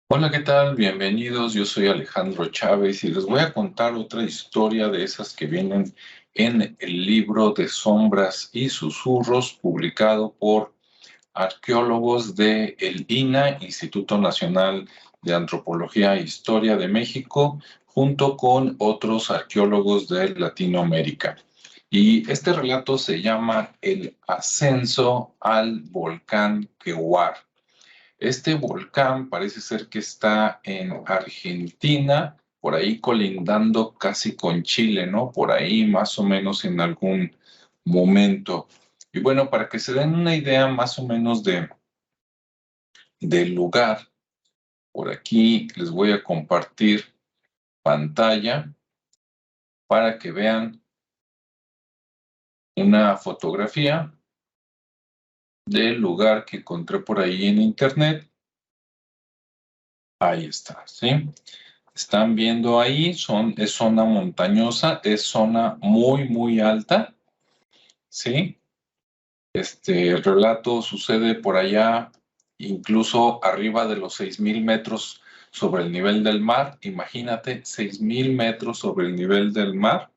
Hola, ¿qué tal? Bienvenidos. Yo soy Alejandro Chávez y les voy a contar otra historia de esas que vienen en el libro de Sombras y Susurros, publicado por arqueólogos del INAH, Instituto Nacional de Antropología e Historia de México, junto con otros arqueólogos de Latinoamérica. Y este relato se llama El ascenso al volcán Queuar. Este volcán parece ser que está en Argentina, por ahí colindando casi con Chile, ¿no? Por ahí más o menos en algún momento. Y bueno, para que se den una idea más o menos del lugar, por aquí les voy a compartir pantalla para que vean una fotografía del lugar que encontré por ahí en internet. Ahí está, ¿sí? Están viendo ahí, es zona montañosa, es zona muy, muy alta, ¿sí? El relato sucede por allá, incluso arriba de los 6,000 metros sobre el nivel del mar. Imagínate, 6,000 metros sobre el nivel del mar.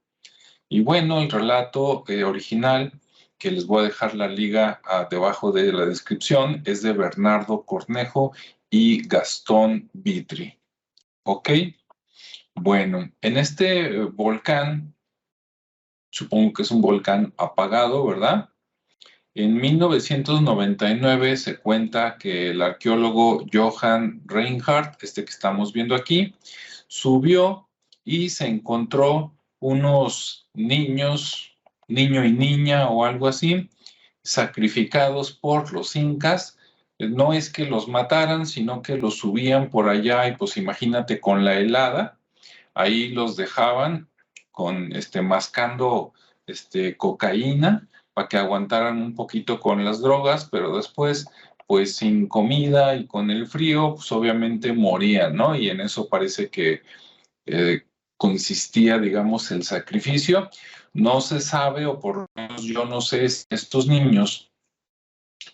Y bueno, el relato original, que les voy a dejar la liga debajo de la descripción, es de Bernardo Cornejo y Gastón Vitri. ¿Ok? Bueno, en este volcán, supongo que es un volcán apagado, ¿verdad? En 1999 se cuenta que el arqueólogo Johann Reinhardt, este que estamos viendo aquí, subió y se encontró unos niños, niño y niña o algo así, sacrificados por los incas. No es que los mataran, sino que los subían por allá y pues imagínate con la helada, ahí los dejaban con mascando cocaína para que aguantaran un poquito con las drogas, pero después pues sin comida y con el frío pues obviamente morían, ¿no? Y en eso parece que consistía, digamos, el sacrificio. No se sabe, o por lo menos yo no sé, si estos niños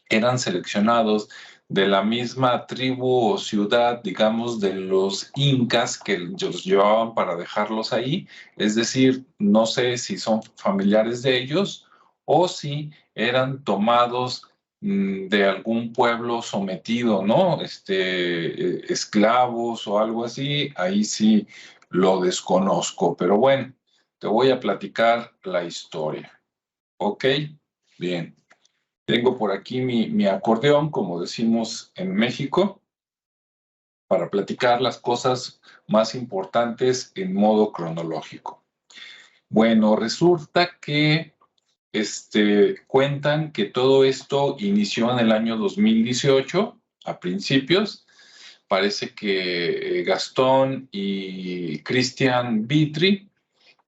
eran seleccionados de la misma tribu o ciudad, digamos, de los incas que los llevaban para dejarlos ahí. Es decir, no sé si son familiares de ellos o si eran tomados de algún pueblo sometido, ¿no? Esclavos o algo así, ahí sí lo desconozco, pero bueno, te voy a platicar la historia. ¿Ok? Bien. Tengo por aquí mi acordeón, como decimos en México, para platicar las cosas más importantes en modo cronológico. Bueno, resulta que cuentan que todo esto inició en el año 2018, a principios. Parece que Gastón y Cristian Vitri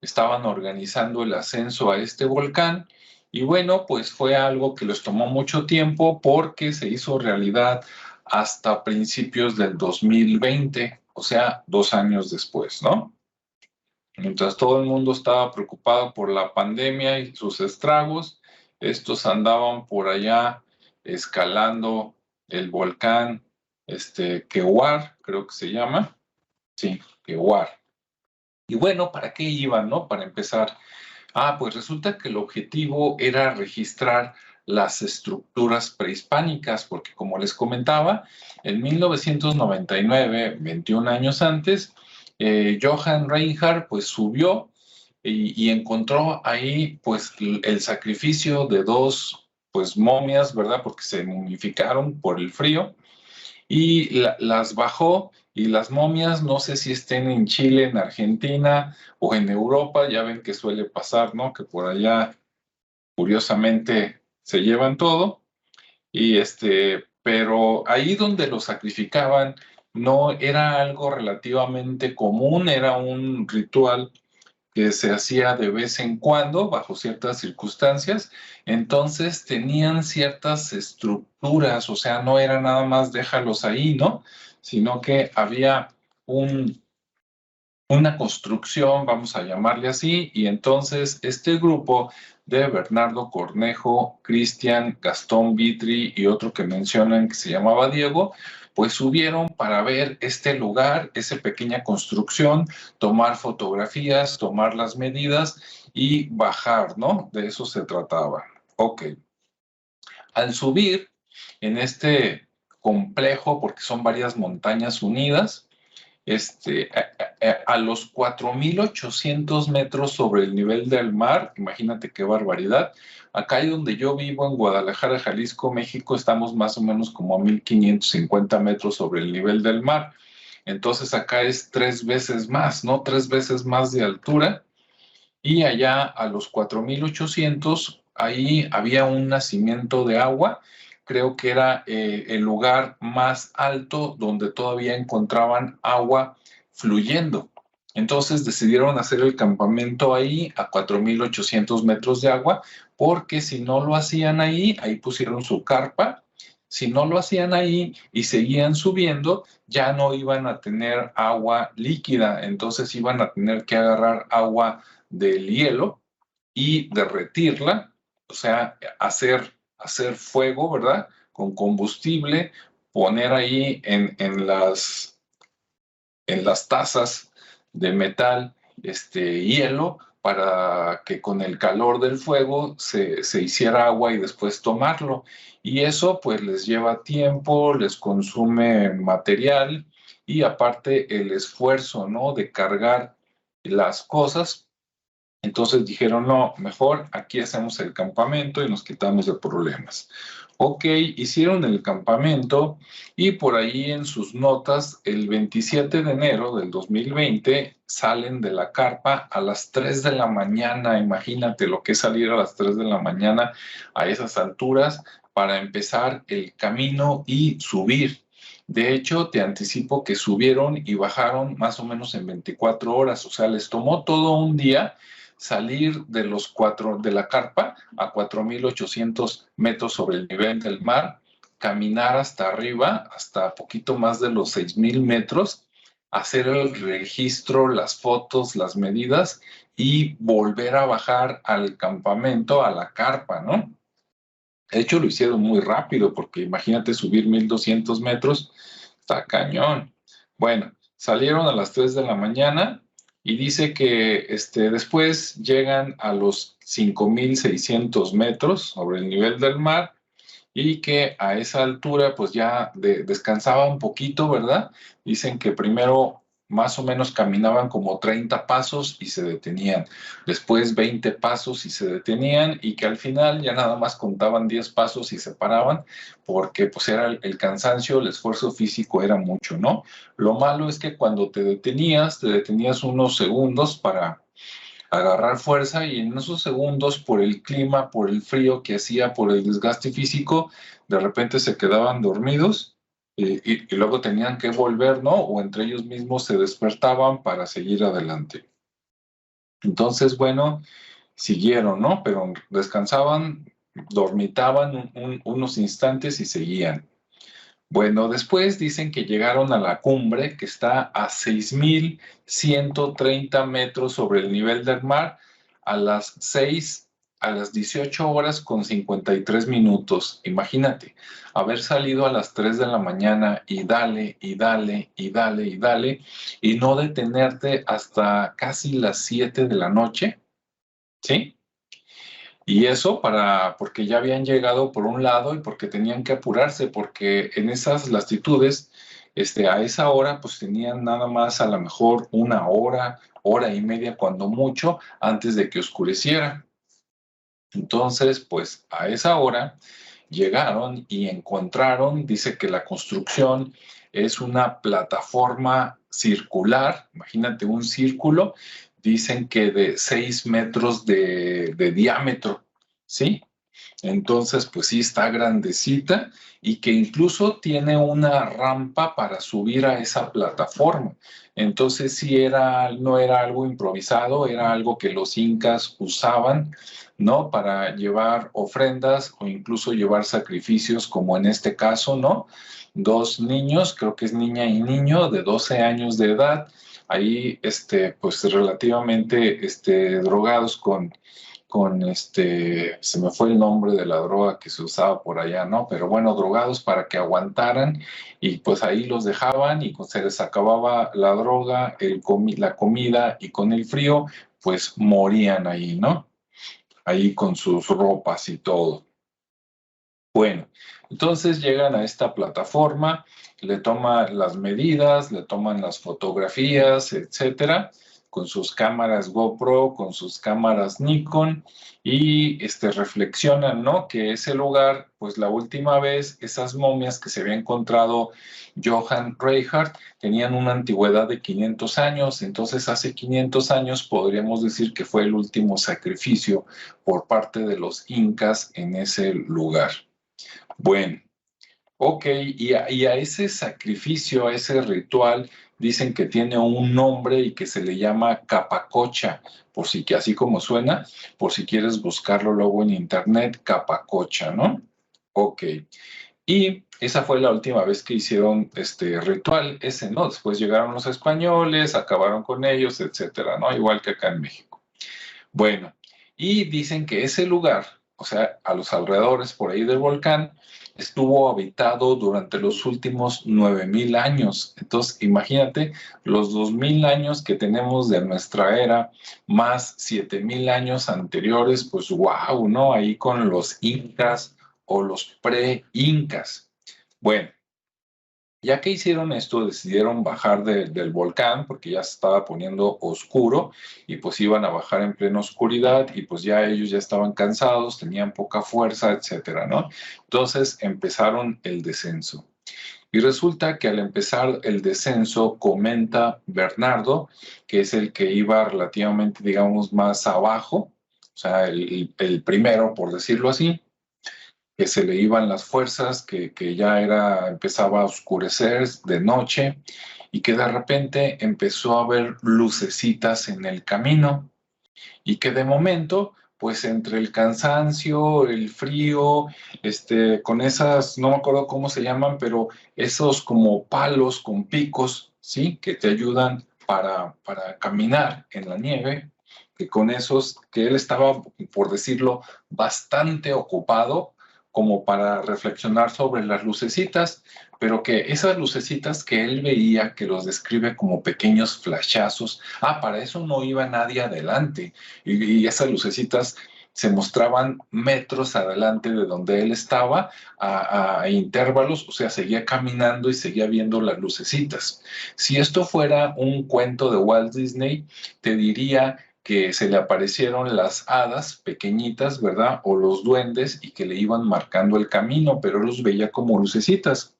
estaban organizando el ascenso a este volcán y bueno, pues fue algo que les tomó mucho tiempo porque se hizo realidad hasta principios del 2020, o sea, 2 años después, ¿no? Mientras todo el mundo estaba preocupado por la pandemia y sus estragos, estos andaban por allá escalando el volcán, Queuar, creo que se llama, sí, Queuar. Y bueno, ¿para qué iban, no? Para empezar, pues resulta que el objetivo era registrar las estructuras prehispánicas, porque como les comentaba, en 1999, 21 años antes, Johann Reinhardt pues subió y encontró ahí pues el sacrificio de dos pues momias, ¿verdad? Porque se momificaron por el frío y las bajó y las momias, no sé si estén en Chile, en Argentina o en Europa, ya ven que suele pasar, ¿no? Que por allá, curiosamente, se llevan todo y pero ahí donde lo sacrificaban no era algo relativamente común, era un ritual que se hacía de vez en cuando, bajo ciertas circunstancias, entonces tenían ciertas estructuras, o sea, no era nada más déjalos ahí, ¿no? Sino que había un, una construcción, vamos a llamarle así, y entonces este grupo de Bernardo Cornejo, Cristian, Gastón Vitri y otro que mencionan que se llamaba Diego, pues subieron para ver este lugar, esa pequeña construcción, tomar fotografías, tomar las medidas y bajar, ¿no? De eso se trataba. Ok. Al subir en este complejo, porque son varias montañas unidas, a los 4,800 metros sobre el nivel del mar, imagínate qué barbaridad. Acá donde yo vivo, en Guadalajara, Jalisco, México, estamos más o menos como a 1,550 metros sobre el nivel del mar. Entonces acá es 3 veces más, ¿no? 3 veces más de altura. Y allá a los 4,800, ahí había un nacimiento de agua. Creo que era el lugar más alto donde todavía encontraban agua fluyendo. Entonces decidieron hacer el campamento ahí a 4,800 metros de agua, porque si no lo hacían ahí, ahí pusieron su carpa. Si no lo hacían ahí y seguían subiendo, ya no iban a tener agua líquida, entonces iban a tener que agarrar agua del hielo y derretirla, o sea, hacer fuego, ¿verdad? Con combustible, poner ahí en las tazas de metal hielo para que con el calor del fuego se hiciera agua y después tomarlo. Y eso pues les lleva tiempo, les consume material y aparte el esfuerzo, ¿no? De cargar las cosas. Entonces dijeron, no, mejor aquí hacemos el campamento y nos quitamos de problemas. Ok, hicieron el campamento y por ahí en sus notas, el 27 de enero del 2020, salen de la carpa a las 3 de la mañana. Imagínate lo que es salir a las 3 de la mañana a esas alturas para empezar el camino y subir. De hecho, te anticipo que subieron y bajaron más o menos en 24 horas, o sea, les tomó todo un día salir de la carpa a 4,800 metros sobre el nivel del mar, caminar hasta arriba, hasta poquito más de los 6,000 metros, hacer el registro, las fotos, las medidas y volver a bajar al campamento, a la carpa, ¿no? De hecho, lo hicieron muy rápido, porque imagínate subir 1,200 metros, está cañón. Bueno, salieron a las 3 de la mañana y dice que después llegan a los 5,600 metros sobre el nivel del mar y que a esa altura pues ya descansaba un poquito, ¿verdad? Dicen que primero más o menos caminaban como 30 pasos y se detenían, después 20 pasos y se detenían y que al final ya nada más contaban 10 pasos y se paraban porque pues era el cansancio, el esfuerzo físico era mucho, ¿no? Lo malo es que cuando te detenías unos segundos para agarrar fuerza y en esos segundos, por el clima, por el frío que hacía, por el desgaste físico, de repente se quedaban dormidos y luego tenían que volver, ¿no? O entre ellos mismos se despertaban para seguir adelante. Entonces, bueno, siguieron, ¿no? Pero descansaban, dormitaban unos instantes y seguían. Bueno, después dicen que llegaron a la cumbre, que está a 6,130 metros sobre el nivel del mar, a las 18 horas con 53 minutos. Imagínate, haber salido a las 3 de la mañana y dale, y dale, y dale, y dale, y no detenerte hasta casi las 7 de la noche, ¿sí? Y eso porque ya habían llegado por un lado y porque tenían que apurarse, porque en esas latitudes, a esa hora, pues tenían nada más a lo mejor una hora, hora y media, cuando mucho, antes de que oscureciera. Entonces, pues a esa hora llegaron y encontraron, dice que la construcción es una plataforma circular, imagínate un círculo, dicen que de 6 metros de diámetro, ¿sí? Entonces, pues sí, está grandecita y que incluso tiene una rampa para subir a esa plataforma. Entonces, sí no era algo improvisado, era algo que los incas usaban, ¿no? Para llevar ofrendas o incluso llevar sacrificios, como en este caso, ¿no? Dos niños, creo que es niña y niño de 12 años de edad, ahí, pues relativamente, drogados se me fue el nombre de la droga que se usaba por allá, ¿no? Pero bueno, drogados para que aguantaran y pues ahí los dejaban y se les acababa la droga, la comida y con el frío, pues morían ahí, ¿no? Ahí con sus ropas y todo. Bueno, entonces llegan a esta plataforma, le toman las medidas, le toman las fotografías, etcétera, con sus cámaras GoPro, con sus cámaras Nikon y reflexionan, ¿no? Que ese lugar, pues la última vez, esas momias que se había encontrado Johann Reinhardt tenían una antigüedad de 500 años, entonces hace 500 años podríamos decir que fue el último sacrificio por parte de los incas en ese lugar. Bueno, ok, y a ese sacrificio, a ese ritual, dicen que tiene un nombre y que se le llama capacocha, por si que así como suena, por si quieres buscarlo luego en internet, capacocha, ¿no? Ok, y esa fue la última vez que hicieron este ritual, ese, ¿no? Después llegaron los españoles, acabaron con ellos, etcétera, ¿no? Igual que acá en México. Bueno, y dicen que ese lugar, o sea, a los alrededores por ahí del volcán, estuvo habitado durante los últimos 9,000 años. Entonces, imagínate los 2,000 años que tenemos de nuestra era, más 7,000 años anteriores, pues wow, ¿no? Ahí con los incas o los pre-incas. Bueno, ya que hicieron esto, decidieron bajar del volcán porque ya se estaba poniendo oscuro y pues iban a bajar en plena oscuridad y pues ya ellos ya estaban cansados, tenían poca fuerza, etcétera, ¿no? Entonces empezaron el descenso. Y resulta que al empezar el descenso, comenta Bernardo, que es el que iba relativamente, digamos, más abajo, o sea, el primero, por decirlo así, que se le iban las fuerzas, que ya empezaba a oscurecer de noche y que de repente empezó a ver lucecitas en el camino y que de momento, pues entre el cansancio, el frío, con esas, no me acuerdo cómo se llaman, pero esos como palos con picos, ¿sí? Que te ayudan para caminar en la nieve, que con esos, que él estaba, por decirlo, bastante ocupado como para reflexionar sobre las lucecitas, pero que esas lucecitas que él veía, que los describe como pequeños flashazos, para eso no iba nadie adelante, y esas lucecitas se mostraban metros adelante de donde él estaba a intervalos, o sea, seguía caminando y seguía viendo las lucecitas. Si esto fuera un cuento de Walt Disney, te diría que se le aparecieron las hadas pequeñitas, ¿verdad? O los duendes y que le iban marcando el camino, pero los veía como lucecitas.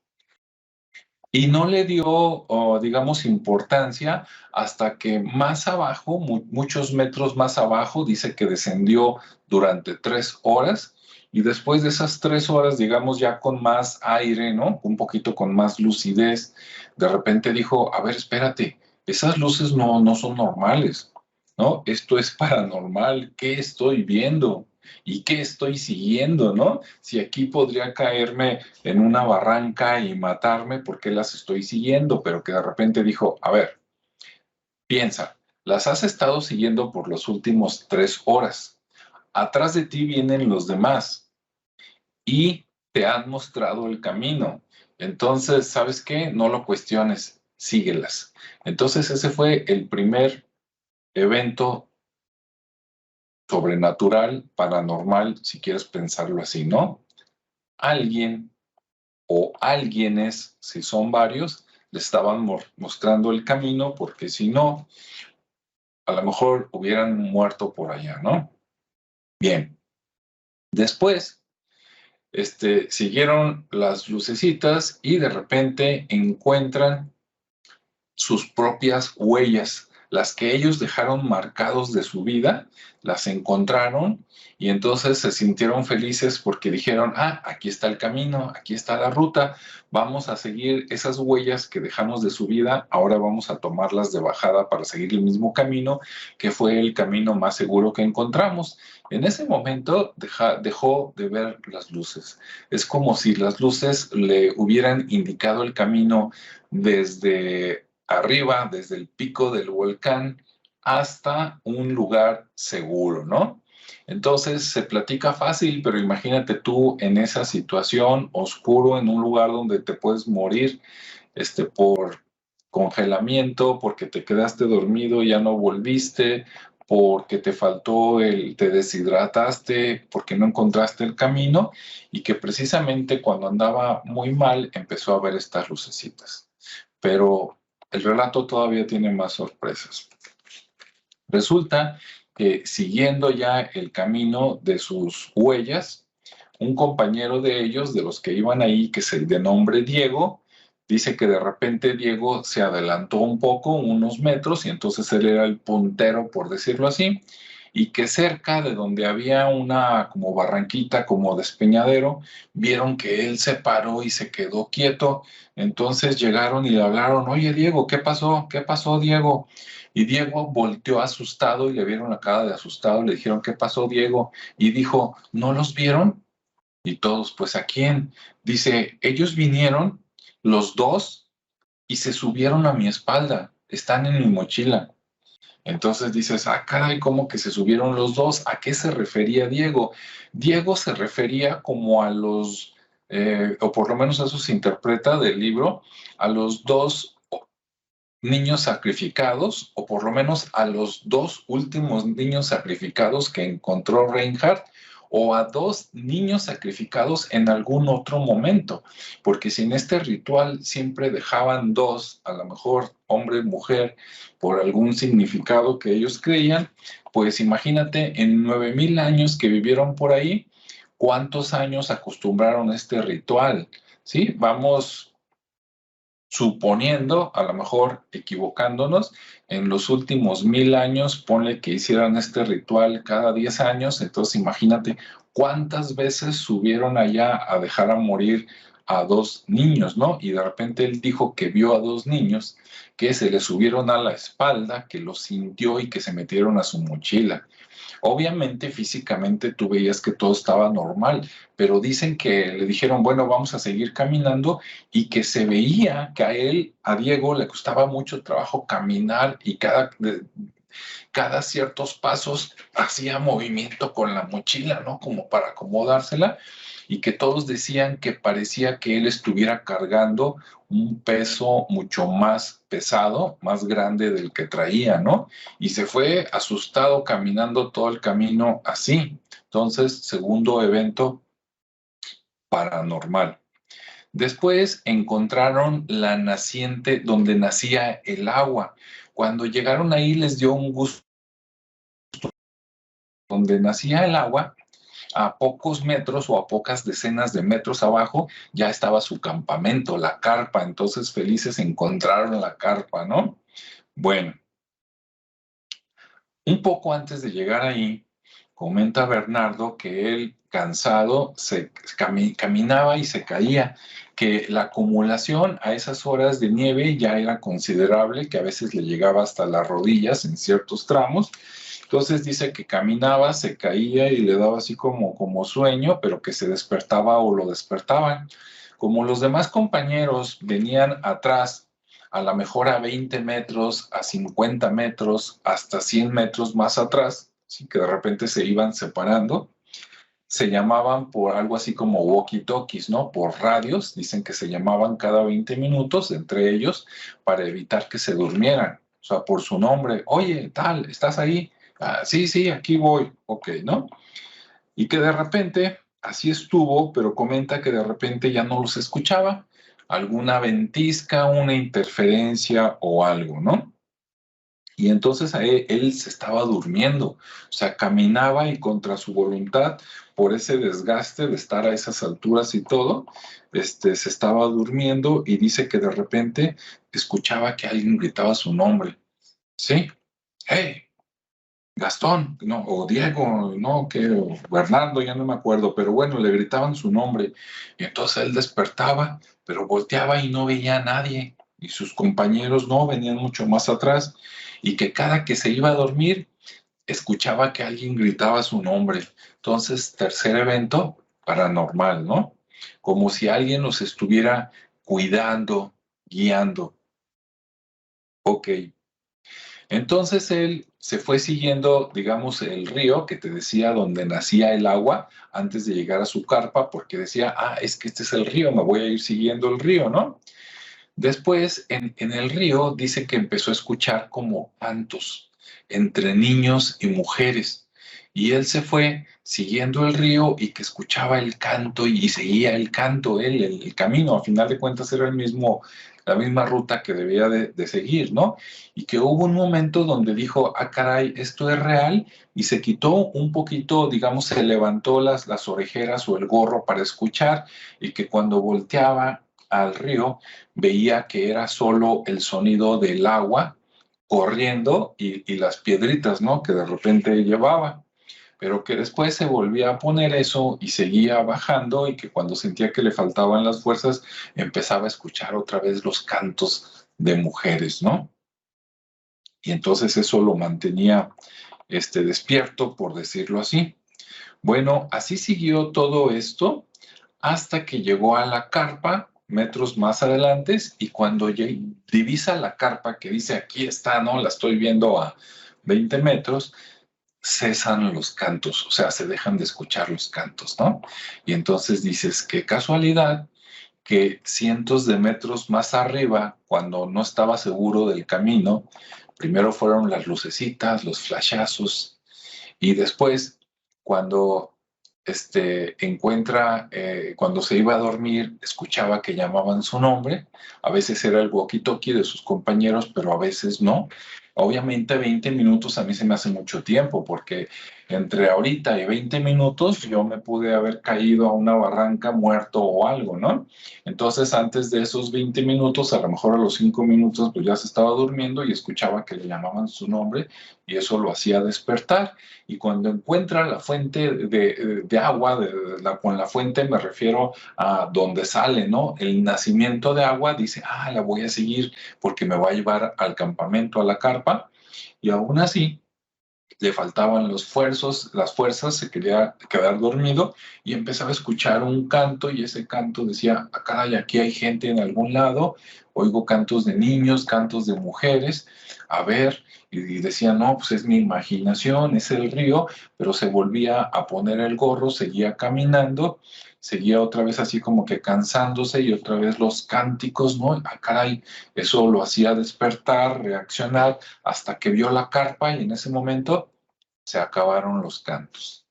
Y no le dio, digamos, importancia hasta que más abajo, muchos metros más abajo, dice que descendió durante 3 horas y después de esas 3 horas, digamos, ya con más aire, ¿no? Un poquito con más lucidez, de repente dijo, a ver, espérate, esas luces no son normales, ¿no? Esto es paranormal, ¿qué estoy viendo? ¿Y qué estoy siguiendo, no? Si aquí podría caerme en una barranca y matarme, ¿por qué las estoy siguiendo? Pero que de repente dijo, a ver, piensa, las has estado siguiendo por las últimas 3 horas. Atrás de ti vienen los demás y te han mostrado el camino. Entonces, ¿sabes qué? No lo cuestiones, síguelas. Entonces, ese fue el primer evento sobrenatural, paranormal, si quieres pensarlo así, ¿no? Alguien o alguienes, si son varios, le estaban mostrando el camino porque si no, a lo mejor hubieran muerto por allá, ¿no? Bien, después, siguieron las lucecitas y de repente encuentran sus propias huellas, las que ellos dejaron marcados de su vida, las encontraron y entonces se sintieron felices porque dijeron, aquí está el camino, aquí está la ruta, vamos a seguir esas huellas que dejamos de su vida, ahora vamos a tomarlas de bajada para seguir el mismo camino, que fue el camino más seguro que encontramos. En ese momento dejó de ver las luces. Es como si las luces le hubieran indicado el camino desde arriba, desde el pico del volcán hasta un lugar seguro, ¿no? Entonces se platica fácil, pero imagínate tú en esa situación oscuro, en un lugar donde te puedes morir, por congelamiento, porque te quedaste dormido y ya no volviste, porque te faltó te deshidrataste, porque no encontraste el camino, y que precisamente cuando andaba muy mal empezó a ver estas lucecitas. Pero el relato todavía tiene más sorpresas. Resulta que siguiendo ya el camino de sus huellas, un compañero de ellos, de los que iban ahí, que se de nombre Diego, dice que de repente Diego se adelantó un poco, unos metros, y entonces él era el puntero, por decirlo así, y que cerca de donde había una como barranquita, como despeñadero, vieron que él se paró y se quedó quieto. Entonces llegaron y le hablaron: oye, Diego, ¿qué pasó? ¿Qué pasó, Diego? Y Diego volteó asustado y le vieron la cara de asustado, le dijeron: ¿qué pasó, Diego? Y dijo: ¿no los vieron? Y todos: pues ¿a quién? Dice: ellos vinieron, los dos, y se subieron a mi espalda, están en mi mochila. Entonces dices: ah, caray, ¿cómo que se subieron los dos? ¿A qué se refería Diego? Diego se refería como a los, o por lo menos eso se interpreta del libro, a los dos niños sacrificados, o por lo menos a los dos últimos niños sacrificados que encontró Reinhardt, o a dos niños sacrificados en algún otro momento, porque si en este ritual siempre dejaban dos, a lo mejor hombre, mujer, por algún significado que ellos creían, pues imagínate en 9000 años que vivieron por ahí, cuántos años acostumbraron a este ritual, ¿sí? Vamos suponiendo, a lo mejor equivocándonos, en los últimos 1000 años, ponle que hicieran este ritual cada 10 años, entonces imagínate cuántas veces subieron allá a dejar a morir a dos niños, ¿no? Y de repente él dijo que vio a dos niños que se le subieron a la espalda, que los sintió y que se metieron a su mochila. Obviamente físicamente tú veías que todo estaba normal, pero dicen que le dijeron: bueno, vamos a seguir caminando, y que se veía que a él, a Diego, le costaba mucho trabajo caminar, y cada ciertos pasos hacía movimiento con la mochila, ¿no? Como para acomodársela, y que todos decían que parecía que él estuviera cargando un peso mucho más pesado, más grande del que traía, ¿no? Y se fue asustado caminando todo el camino así. Entonces, segundo evento paranormal. Después encontraron la naciente donde nacía el agua. Cuando llegaron ahí les dio un gusto. Donde nacía el agua, a pocos metros o a pocas decenas de metros abajo, ya estaba su campamento, la carpa. Entonces felices encontraron la carpa, ¿no? Bueno, un poco antes de llegar ahí, comenta Bernardo que él, cansado, caminaba y se caía, que la acumulación a esas horas de nieve ya era considerable, que a veces le llegaba hasta las rodillas en ciertos tramos. Entonces dice que caminaba, se caía y le daba así como sueño, pero que se despertaba o lo despertaban. Como los demás compañeros venían atrás, a lo mejor a 20 metros, a 50 metros, hasta 100 metros más atrás, ¿sí? Que de repente se iban separando, se llamaban por algo así como walkie-talkies, ¿no? Por radios, dicen que se llamaban cada 20 minutos entre ellos para evitar que se durmieran. O sea, por su nombre: oye, tal, ¿estás ahí? Ah, sí, sí, aquí voy. Ok, ¿no? Y que de repente, así estuvo, pero comenta que de repente ya no los escuchaba, alguna ventisca, una interferencia o algo, ¿no? Y entonces él se estaba durmiendo, o sea, caminaba y contra su voluntad, por ese desgaste de estar a esas alturas y todo, se estaba durmiendo, y dice que de repente escuchaba que alguien gritaba su nombre, ¿sí? ¡Hey! Gastón, no, o Diego, no, que o Bernardo, ya no me acuerdo, pero bueno, le gritaban su nombre. Y entonces él despertaba, pero volteaba y no veía a nadie. Y sus compañeros no, venían mucho más atrás. Y que cada que se iba a dormir, escuchaba que alguien gritaba su nombre. Entonces, tercer evento paranormal, ¿no? Como si alguien los estuviera cuidando, guiando. Ok. Entonces él se fue siguiendo, digamos, el río que te decía donde nacía el agua antes de llegar a su carpa, porque decía, es que este es el río, me voy a ir siguiendo el río, ¿no? Después, en el río, dice que empezó a escuchar como cantos entre niños y mujeres. Y él se fue siguiendo el río y que escuchaba el canto y seguía el canto, él, el camino. A final de cuentas era la misma ruta que debía de seguir, ¿no? Y que hubo un momento donde dijo, caray, esto es real, y se quitó un poquito, digamos, se levantó las orejeras o el gorro para escuchar, y que cuando volteaba al río, veía que era solo el sonido del agua corriendo y las piedritas, ¿no? Que de repente llevaba, pero que después se volvía a poner eso y seguía bajando y que cuando sentía que le faltaban las fuerzas, empezaba a escuchar otra vez los cantos de mujeres, ¿no? Y entonces eso lo mantenía despierto, por decirlo así. Bueno, así siguió todo esto hasta que llegó a la carpa, metros más adelante, y cuando divisa la carpa, que dice aquí está, ¿no? La estoy viendo a 20 metros, cesan los cantos, o sea, se dejan de escuchar los cantos, ¿no? Y entonces dices, qué casualidad que cientos de metros más arriba, cuando no estaba seguro del camino, primero fueron las lucecitas, los flashazos, y después, cuando cuando se iba a dormir, escuchaba que llamaban su nombre. A veces era el walkie-talkie de sus compañeros, pero a veces no. Obviamente 20 minutos a mí se me hace mucho tiempo, porque entre ahorita y 20 minutos yo me pude haber caído a una barranca muerto o algo, ¿no? Entonces, antes de esos 20 minutos, a lo mejor a los 5 minutos, pues ya se estaba durmiendo y escuchaba que le llamaban su nombre, y eso lo hacía despertar. Y cuando encuentra la fuente de agua, con la fuente me refiero a donde sale, ¿no? El nacimiento de agua, dice, la voy a seguir porque me va a llevar al campamento, a la carpa, y aún así le faltaban las fuerzas, se quería quedar dormido y empezaba a escuchar un canto, y ese canto decía, caray, aquí hay gente en algún lado, oigo cantos de niños, cantos de mujeres, a ver, y decía, no, pues es mi imaginación, es el río, pero se volvía a poner el gorro, seguía caminando, seguía otra vez así como que cansándose, y otra vez los cánticos, ¿no? Caray, eso lo hacía despertar, reaccionar, hasta que vio la carpa, y en ese momento se acabaron los cantos.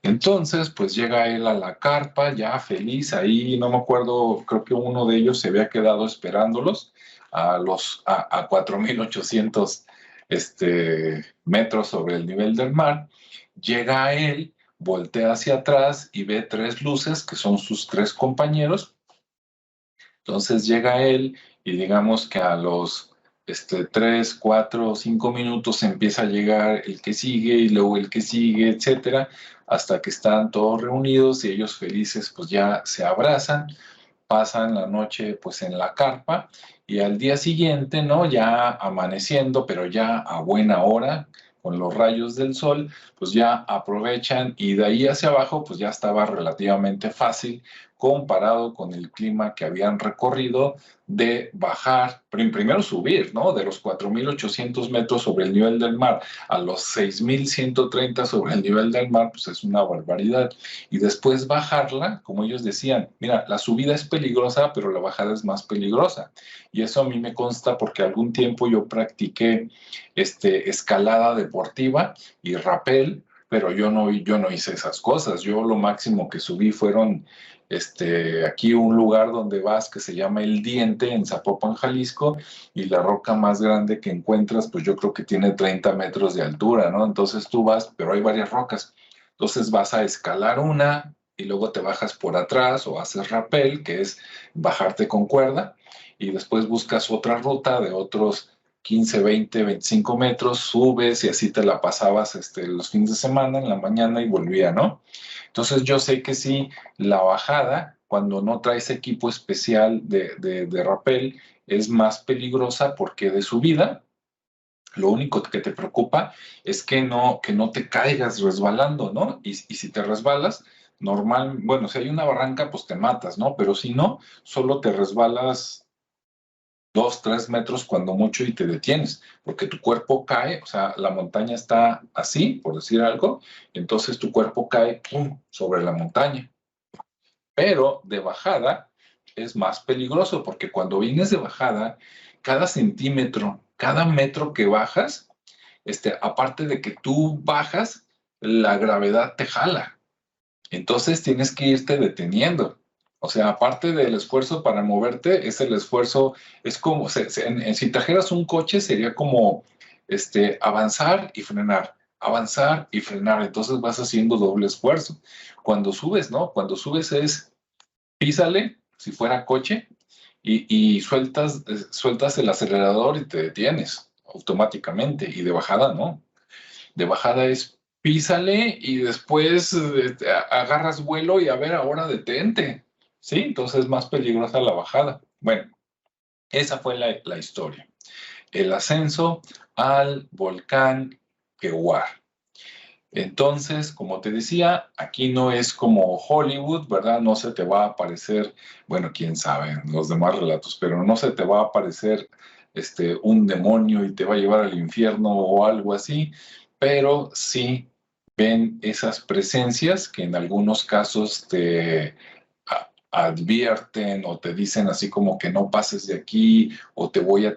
Entonces, pues llega él a la carpa, ya feliz, ahí no me acuerdo, creo que uno de ellos se había quedado esperándolos a 4.800 metros sobre el nivel del mar. Llega a él, voltea hacia atrás y ve tres luces que son sus tres compañeros. Entonces llega él y digamos que a los 3, 4, 5 minutos empieza a llegar el que sigue y luego el que sigue, etcétera, hasta que están todos reunidos y ellos felices pues ya se abrazan, pasan la noche pues en la carpa, y al día siguiente, ¿no? Ya amaneciendo, pero ya a buena hora, con los rayos del sol, pues ya aprovechan, y de ahí hacia abajo pues ya estaba relativamente fácil comparado con el clima que habían recorrido, de bajar, primero subir, ¿no? De los 4.800 metros sobre el nivel del mar a los 6.130 sobre el nivel del mar, pues es una barbaridad. Y después bajarla, como ellos decían, mira, la subida es peligrosa, pero la bajada es más peligrosa. Y eso a mí me consta porque algún tiempo yo practiqué escalada deportiva y rappel, pero yo no hice esas cosas. Yo lo máximo que subí fueron aquí un lugar donde vas que se llama El Diente en Zapopan, Jalisco, y la roca más grande que encuentras, pues yo creo que tiene 30 metros de altura, ¿no? Entonces tú vas, pero hay varias rocas. Entonces vas a escalar una y luego te bajas por atrás o haces rappel, que es bajarte con cuerda, y después buscas otra ruta de otros 15, 20, 25 metros, subes y así te la pasabas los fines de semana, en la mañana, y volvía, ¿no? Entonces yo sé que sí, la bajada, cuando no traes equipo especial de rappel, es más peligrosa porque de subida, lo único que te preocupa es que no te caigas resbalando, ¿no? Y si te resbalas, normal, bueno, si hay una barranca, pues te matas, ¿no? Pero si no, solo te resbalas 2, 3 metros cuando mucho y te detienes, porque tu cuerpo cae, o sea, la montaña está así, por decir algo, entonces tu cuerpo cae ¡pum!, sobre la montaña. Pero de bajada es más peligroso, porque cuando vienes de bajada, cada centímetro, cada metro que bajas, aparte de que tú bajas, la gravedad te jala. Entonces tienes que irte deteniendo. O sea, aparte del esfuerzo para moverte, es el esfuerzo, es como, si trajeras un coche, sería como avanzar y frenar. Entonces vas haciendo doble esfuerzo. Cuando subes, ¿no? Cuando subes es písale, si fuera coche, y sueltas el acelerador y te detienes automáticamente. Y de bajada, ¿no? De bajada es písale y después agarras vuelo y a ver, ahora detente. ¿Sí? Entonces es más peligrosa la bajada. Bueno, esa fue la historia. El ascenso al volcán Queuar. Entonces, como te decía, aquí no es como Hollywood, ¿verdad? No se te va a aparecer, bueno, quién sabe, los demás relatos, pero no se te va a aparecer un demonio y te va a llevar al infierno o algo así, pero sí ven esas presencias que en algunos casos te advierten o te dicen así como que no pases de aquí o te voy a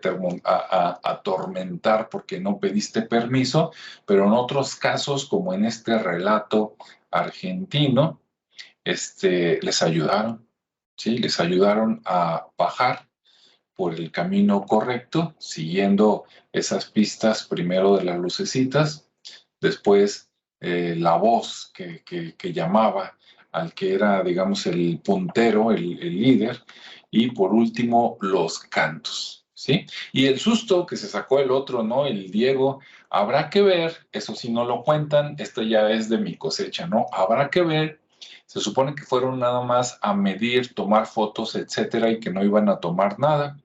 atormentar porque no pediste permiso, pero en otros casos, como en este relato argentino, les ayudaron, ¿sí? Les ayudaron a bajar por el camino correcto, siguiendo esas pistas, primero de las lucecitas, después la voz que llamaba al que era, digamos, el puntero, el líder, y por último los cantos, ¿sí? Y el susto que se sacó el otro, ¿no? El Diego, habrá que ver, eso sí no lo cuentan, esto ya es de mi cosecha, ¿no? Habrá que ver, se supone que fueron nada más a medir, tomar fotos, etcétera, y que no iban a tomar nada.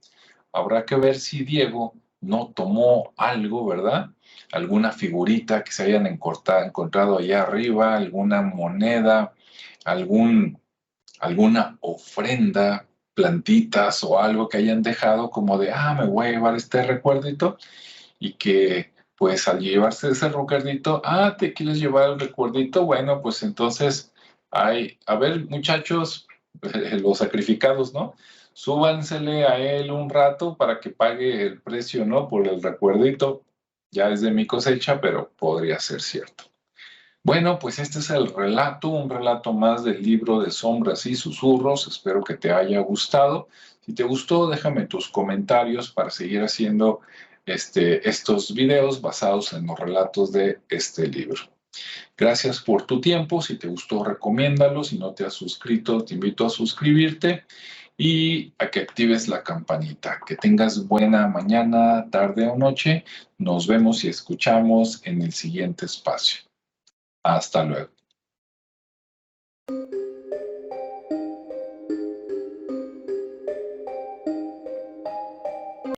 Habrá que ver si Diego no tomó algo, ¿verdad? Alguna figurita que se hayan encontrado allá arriba, alguna moneda, alguna ofrenda, plantitas o algo que hayan dejado como de, me voy a llevar este recuerdito, y que pues al llevarse ese recuerdito, ¿te quieres llevar el recuerdito? Bueno, pues entonces, a ver, muchachos, los sacrificados, ¿no? Súbansele a él un rato para que pague el precio, ¿no? Por el recuerdito. Ya es de mi cosecha, pero podría ser cierto. Bueno, pues este es el relato, un relato más del libro de Sombras y Susurros. Espero que te haya gustado. Si te gustó, déjame tus comentarios para seguir haciendo estos videos basados en los relatos de este libro. Gracias por tu tiempo. Si te gustó, recomiéndalo. Si no te has suscrito, te invito a suscribirte y a que actives la campanita. Que tengas buena mañana, tarde o noche. Nos vemos y escuchamos en el siguiente espacio. Hasta luego.